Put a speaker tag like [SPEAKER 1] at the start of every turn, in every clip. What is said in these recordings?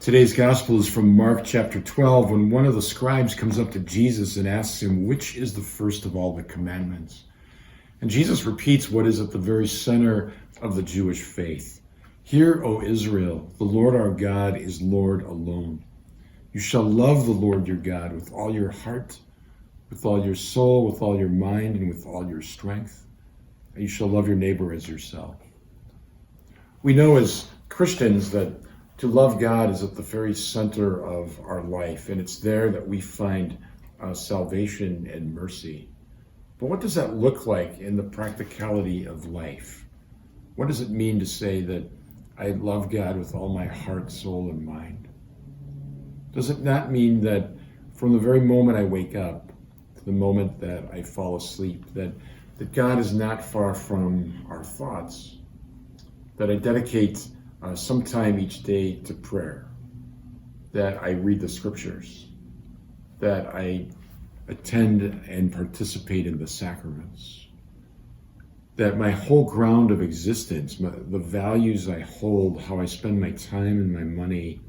[SPEAKER 1] Today's gospel is from Mark chapter 12, when one of the scribes comes up to Jesus and asks him, which is the first of all the commandments? And Jesus repeats what is at the very center of the Jewish faith. Hear, O Israel, the Lord our God is Lord alone. You shall love the Lord your God with all your heart, with all your soul, with all your mind, and with all your strength. And you shall love your neighbor as yourself. We know as Christians that to love God is at the very center of our life, and it's there that we find salvation and mercy. But what does that look like in the practicality of life? What does it mean to say that I love God with all my heart, soul, and mind? Does it not mean that from the very moment I wake up to the moment that I fall asleep, that God is not far from our thoughts, that I dedicate some time each day to prayer, that I read the scriptures, that I attend and participate in the sacraments, that my whole ground of existence, the values I hold, how I spend my time and my money,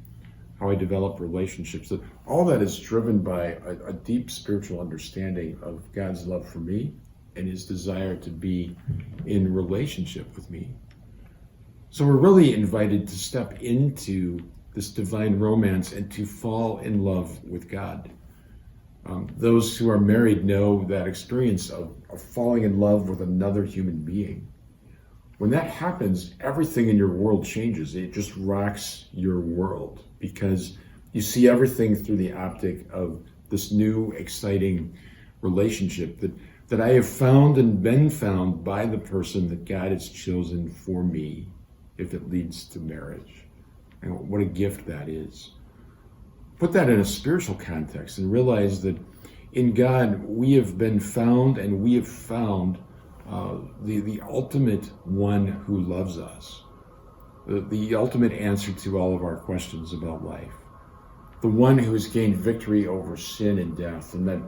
[SPEAKER 1] how I develop relationships, that all that is driven by a deep spiritual understanding of God's love for me and his desire to be in relationship with me. So we're really invited to step into this divine romance and to fall in love with God. Those who are married know that experience of falling in love with another human being. When that happens, everything in your world changes. It just rocks your world because you see everything through the optic of this new, exciting relationship that I have found and been found by the person that God has chosen for me, if it leads to marriage. And what a gift that is. Put that in a spiritual context and realize that in God we have been found, and we have found the ultimate one who loves us, the ultimate answer to all of our questions about life, the one who has gained victory over sin and death, and that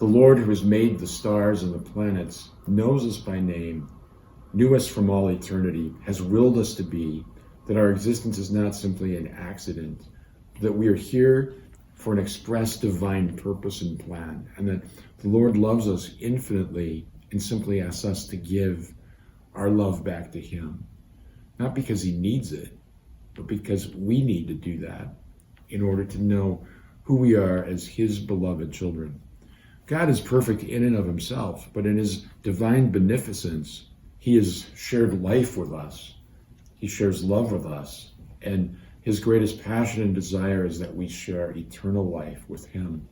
[SPEAKER 1] the Lord who has made the stars and the planets knows us by name, knew us from all eternity, has willed us to be, that our existence is not simply an accident, that we are here for an express divine purpose and plan, and that the Lord loves us infinitely and simply asks us to give our love back to him, not because he needs it, but because we need to do that in order to know who we are as his beloved children. God is perfect in and of himself, but in his divine beneficence, he has shared life with us. He shares love with us. And his greatest passion and desire is that we share eternal life with him.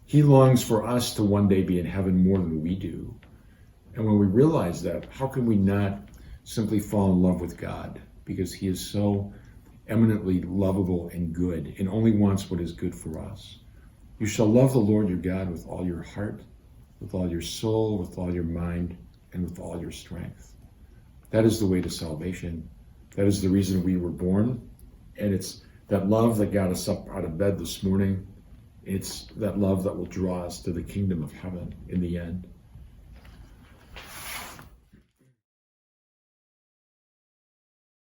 [SPEAKER 1] He longs for us to one day be in heaven more than we do. And when we realize that, how can we not simply fall in love with God? Because he is so eminently lovable and good and only wants what is good for us. You shall love the Lord your God with all your heart, with all your soul, with all your mind, and with all your strength. That is the way to salvation. That is the reason we were born. And it's that love that got us up out of bed this morning. It's that love that will draw us to the kingdom of heaven in the end.